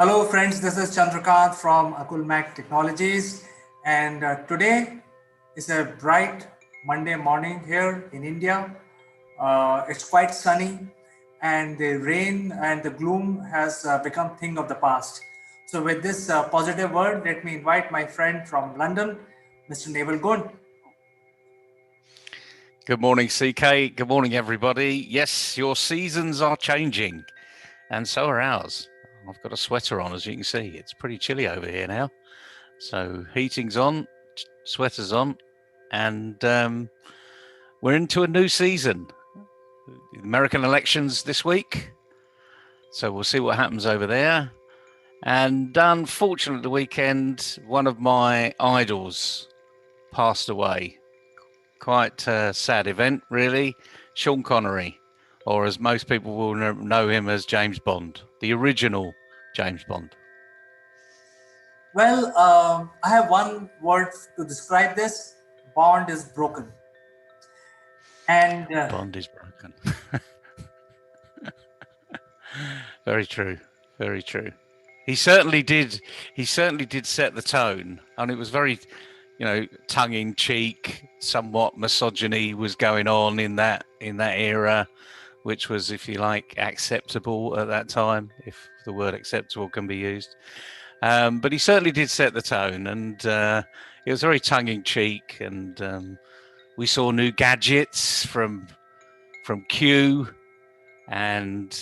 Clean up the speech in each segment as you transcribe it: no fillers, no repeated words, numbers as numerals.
Hello, friends. This is Chandrakant from Akulmach Technologies, and today is a bright Monday morning here in India. It's quite sunny, and the rain and the gloom has become thing of the past. So, with this positive word, let me invite my friend from London, Mr. Naval Gund. Good morning, CK. Good morning, everybody. Yes, your seasons are changing, and so are ours. I've got a sweater on, as you can see. It's pretty chilly over here now. So, heating's on, sweater's on, and we're into a new season. American elections this week. So, we'll see what happens over there. And unfortunately, the weekend, one of my idols passed away. Quite a sad event, really. Sean Connery, or as most people will know him as James Bond, the original James Bond. Well, I have one word to describe this: bond is broken. And Bond is broken. Very true. Very true. He certainly did. He certainly did set the tone, and it was very, tongue in cheek. Somewhat misogyny was going on in that era, which was, if you like, acceptable at that time, if the word acceptable can be used. But he certainly did set the tone, and it was very tongue in cheek. And we saw new gadgets from Q, and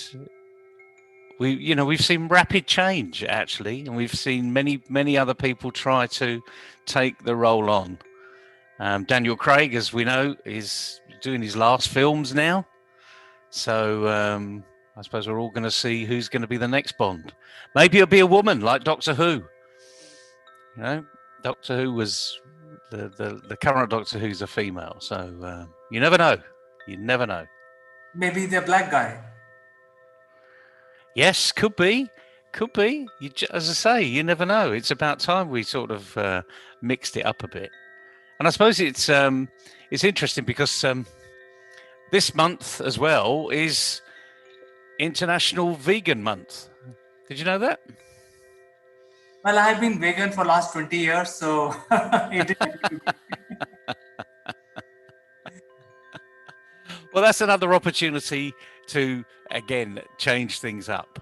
we've seen rapid change actually, and we've seen many other people try to take the role on. Daniel Craig, as we know, is doing his last films now, so I suppose we're all going to see who's going to be the next Bond. Maybe it'll be a woman like Doctor Who. Doctor Who was the current Doctor Who's a female, so you never know. You never know. maybe the black guy. Yes, could be. Could be. As I say, you never know. It's about time we sort of mixed it up a bit. And I suppose it's interesting because this month as well is International Vegan Month. Did you know that? Well, I have been vegan for last 20 years, so it is. Well, that's another opportunity to again change things up.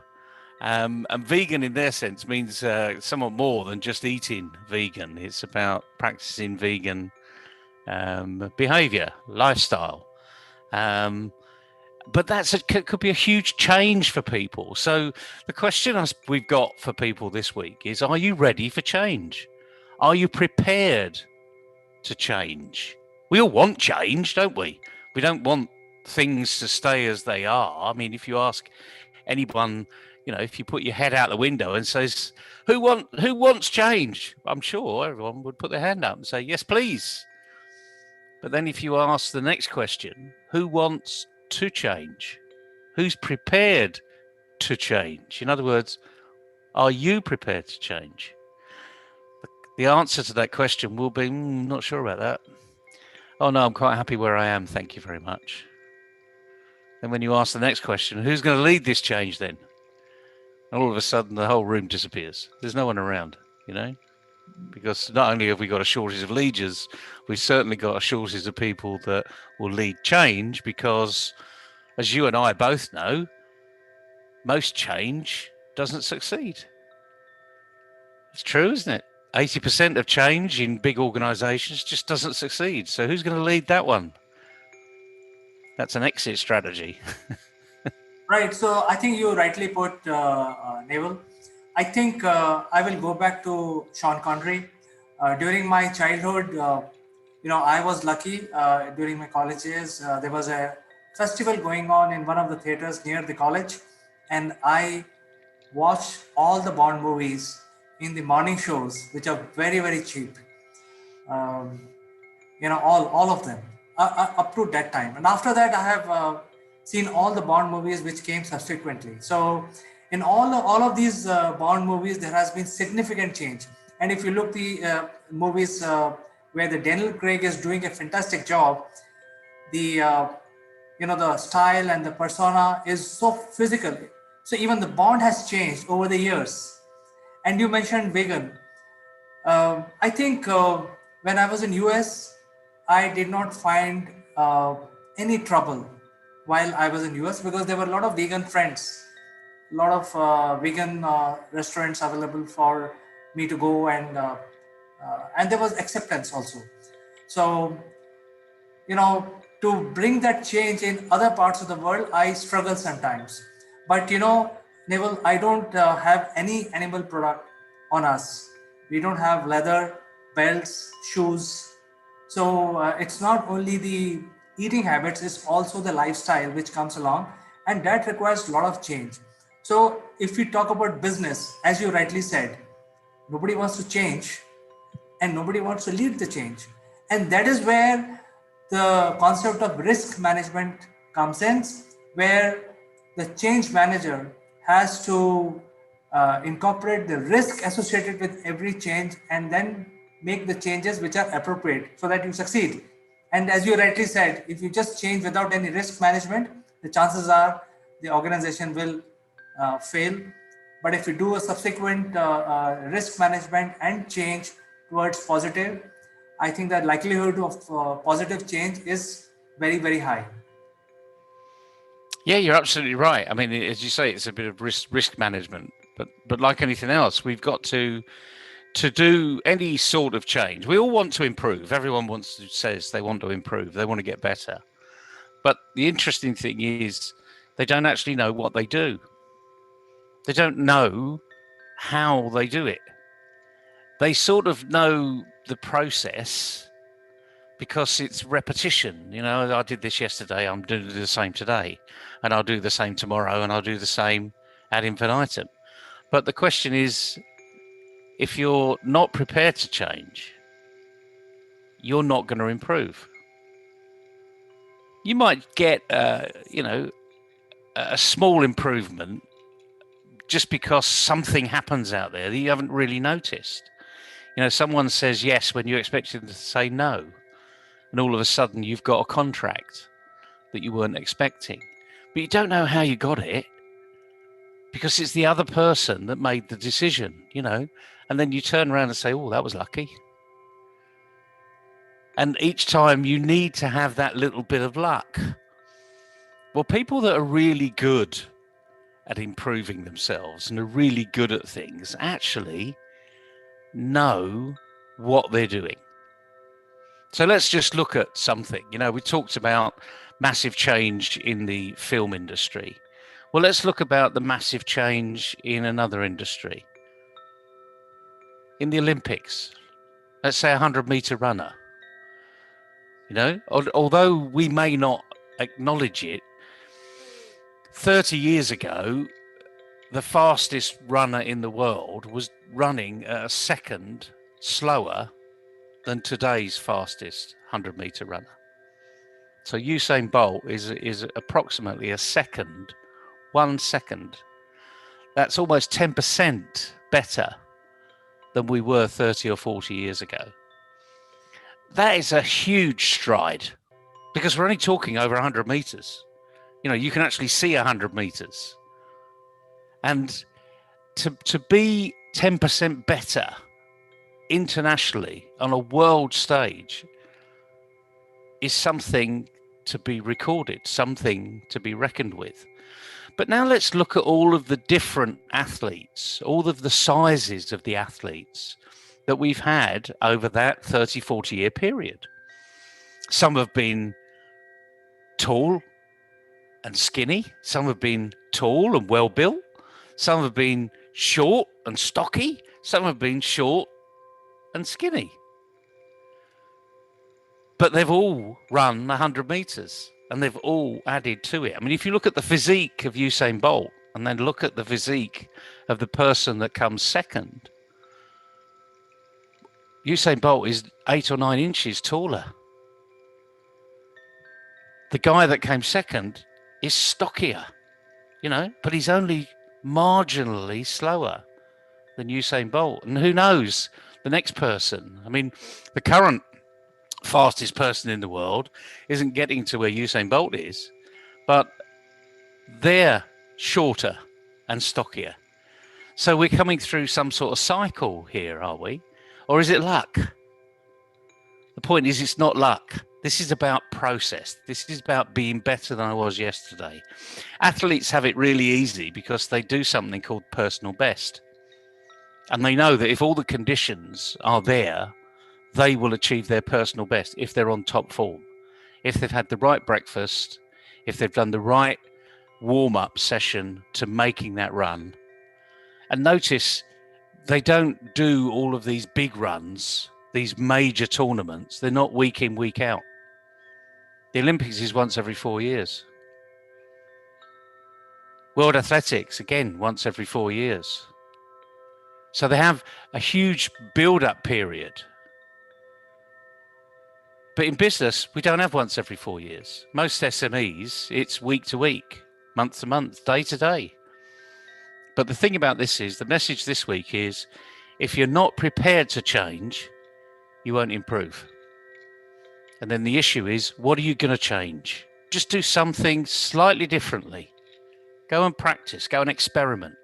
And vegan, in their sense, means somewhat more than just eating vegan. It's about practicing vegan behavior, lifestyle. Um, but could be a huge change for people. So the question we've got for people this week is: are you ready for change? Are you prepared to change? We all want change, don't we? We don't want things to stay as they are. I mean, if you ask anyone, if you put your head out the window and says, who wants change? I'm sure everyone would put their hand up and say, yes, please. But then if you ask the next question, who wants to change? Who's prepared to change? In other words, are you prepared to change? The answer to that question will be, not sure about that. Oh, no, I'm quite happy where I am. Thank you very much. Then when you ask the next question, who's going to lead this change then? All of a sudden, the whole room disappears. There's no one around, because not only have we got a shortage of leaders, we've certainly got a shortage of people that will lead change because, as you and I both know, most change doesn't succeed. It's true, isn't it? 80% of change in big organizations just doesn't succeed. So who's going to lead that one? That's an exit strategy. Right. So I think you rightly put, Naval. I think I will go back to Sean Connery. During my childhood, I was lucky. During my college years, there was a festival going on in one of the theaters near the college, and I watched all the Bond movies in the morning shows, which are very very cheap. Um, all of them up to that time, and after that I have seen all the Bond movies which came subsequently. So in all of these Bond movies there has been significant change. And if you look the movies where the Daniel Craig is doing a fantastic job, the the style and the persona is so physical. So even the Bond has changed over the years. And you mentioned vegan. I think when I was in US, I did not find any trouble while I was in US because there were a lot of vegan friends, a lot of vegan restaurants available for me to go, and there was acceptance also. So to bring that change in other parts of the world, I struggle sometimes. But Neville, I don't have any animal product on us. We don't have leather, belts, shoes. So it's not only the eating habits, it's also the lifestyle which comes along, and that requires a lot of change. So if we talk about business, as you rightly said, nobody wants to change and nobody wants to lead the change. And that is where the concept of risk management comes in, where the change manager has to incorporate the risk associated with every change and then make the changes which are appropriate so that you succeed. And as you rightly said, if you just change without any risk management, the chances are the organization will fail. But if you do a subsequent risk management and change towards positive, I think that likelihood of positive change is very, very high. Yeah, you're absolutely right. I mean, as you say, it's a bit of risk management, but like anything else, we've got to do any sort of change. We all want to improve. Everyone says they want to improve. They want to get better. But the interesting thing is, they don't actually know what they do. They don't know how they do it. They sort of know the process because it's repetition. I did this yesterday, I'm doing the same today, and I'll do the same tomorrow, and I'll do the same ad infinitum. But the question is, if you're not prepared to change, you're not going to improve. You might get, a small improvement just because something happens out there that you haven't really noticed. Someone says yes when you expect them to say no, and all of a sudden you've got a contract that you weren't expecting. But you don't know how you got it because it's the other person that made the decision, and then you turn around and say, oh, that was lucky. And each time you need to have that little bit of luck. Well, people that are really good at improving themselves and are really good at things actually know what they're doing. So let's just look at something. We talked about massive change in the film industry. Well, let's look about the massive change in another industry. In the Olympics, let's say a 100-meter runner. Although we may not acknowledge it, 30 years ago, the fastest runner in the world was running at a second slower than today's fastest 100-meter runner. So Usain Bolt is approximately a second, 1 second. That's almost 10% better than we were 30 or 40 years ago. That is a huge stride because we're only talking over 100 meters. You can actually see 100 meters. And to be 10% better internationally on a world stage is something to be recorded, something to be reckoned with. But now let's look at all of the different athletes, all of the sizes of the athletes that we've had over that 30, 40-year period. Some have been tall and skinny. Some have been tall and well-built. Some have been short and stocky. Some have been short and skinny. But they've all run 100 meters and they've all added to it. I mean, if you look at the physique of Usain Bolt and then look at the physique of the person that comes second, Usain Bolt is 8 or 9 inches taller. The guy that came second is stockier, but he's only marginally slower than Usain Bolt. And who knows, the next person, I mean, the current fastest person in the world isn't getting to where Usain Bolt is, but they're shorter and stockier. So we're coming through some sort of cycle here, are we? Or is it luck? The point is, it's not luck. This is about process. This is about being better than I was yesterday. Athletes have it really easy because they do something called personal best. And they know that if all the conditions are there, they will achieve their personal best if they're on top form. If they've had the right breakfast, if they've done the right warm up session to making that run. And notice they don't do all of these big runs, these major tournaments. They're not week in, week out. The Olympics is once every 4 years. World Athletics, again, once every 4 years. So they have a huge build up period. But in business, we don't have once every 4 years. Most SMEs, it's week to week, month to month, day to day. But the thing about this is, the message this week is, if you're not prepared to change, you won't improve. And then the issue is, what are you going to change? Just do something slightly differently. Go and practice, go and experiment.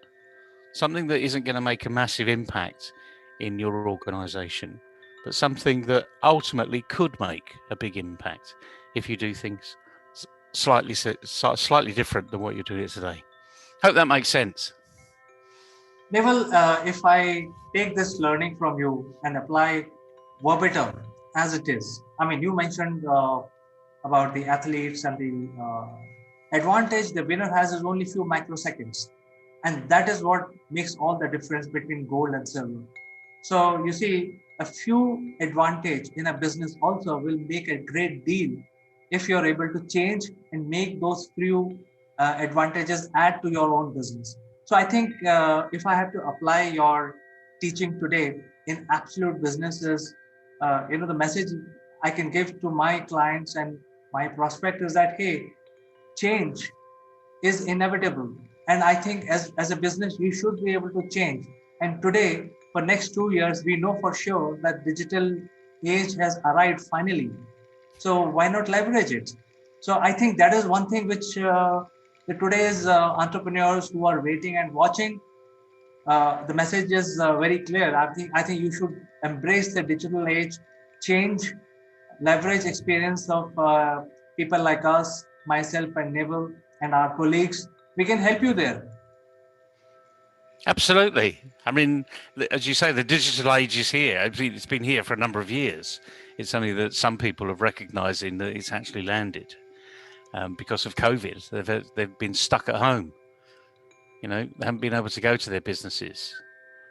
Something that isn't going to make a massive impact in your organization, but something that ultimately could make a big impact if you do things slightly different than what you're doing today. Hope that makes sense. Neville, if I take this learning from you and apply verbatim as it is, I mean, you mentioned about the athletes and the advantage the winner has is only few microseconds. And that is what makes all the difference between gold and silver. So you see, a few advantage in a business also will make a great deal if you're able to change and make those few advantages add to your own business. So I think if I have to apply your teaching today in absolute businesses, the message I can give to my clients and my prospect is that, hey, change is inevitable. And I think as a business, we should be able to change. And today, for next 2 years, we know for sure that digital age has arrived finally. So why not leverage it? So I think that is one thing which the today's entrepreneurs who are waiting and watching, the message is very clear. I think you should embrace the digital age, change, leverage experience of people like us, myself and Neville and our colleagues. We can help you there. Absolutely. I mean, as you say, the digital age is here. It's been here for a number of years. It's something that some people have recognizing that it's actually landed because of COVID. They've been stuck at home. They haven't been able to go to their businesses.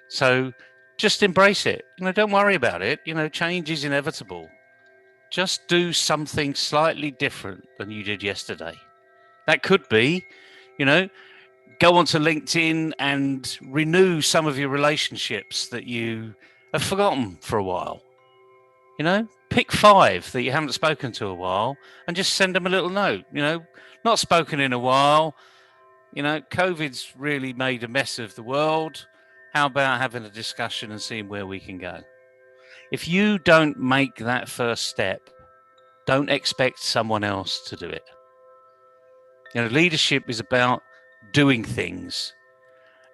So just embrace it. Don't worry about it. Change is inevitable. Just do something slightly different than you did yesterday. That could be, you know, go onto LinkedIn and renew some of your relationships that you have forgotten for a while. Pick 5 that you haven't spoken to a while and just send them a little note. Not spoken in a while. COVID's really made a mess of the world. How about having a discussion and seeing where we can go? If you don't make that first step, don't expect someone else to do it. Leadership is about doing things,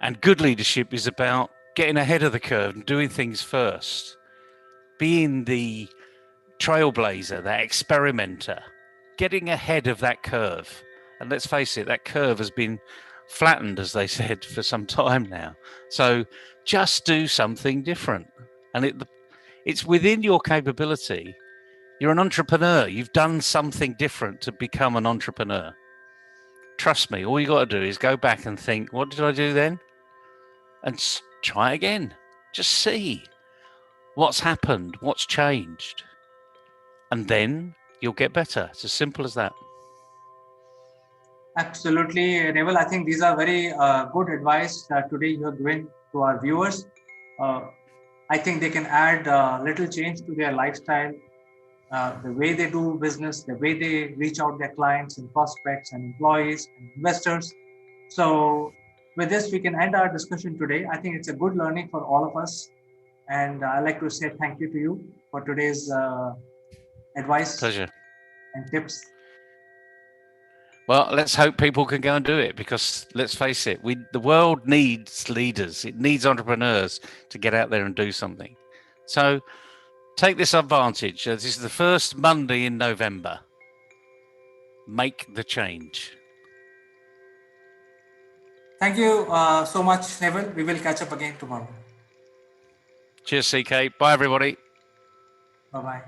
and good leadership is about getting ahead of the curve and doing things first, being the trailblazer, that experimenter, getting ahead of that curve. And let's face it, that curve has been flattened, as they said, for some time now. So just do something different. And it's within your capability. You're an entrepreneur. You've done something different to become an entrepreneur. Trust me, all you got to do is go back and think, what did I do then? And try again. Just see what's happened, what's changed. And then you'll get better. It's as simple as that. Absolutely, Neville. I think these are very good advice today you have given to our viewers. Uh, I think they can add little change to their lifestyle, the way they do business, the way they reach out their clients and prospects and employees and investors. So with this, we can end our discussion today. I think it's a good learning for all of us. And I'd like to say thank you to you for today's advice Pleasure. and tips. Well, let's hope people can go and do it, because let's face it, the world needs leaders. It needs entrepreneurs to get out there and do something. So take this advantage. This is the first Monday in November. Make the change. Thank you so much, Neville. We will catch up again tomorrow. Cheers, CK. Bye, everybody. Bye bye.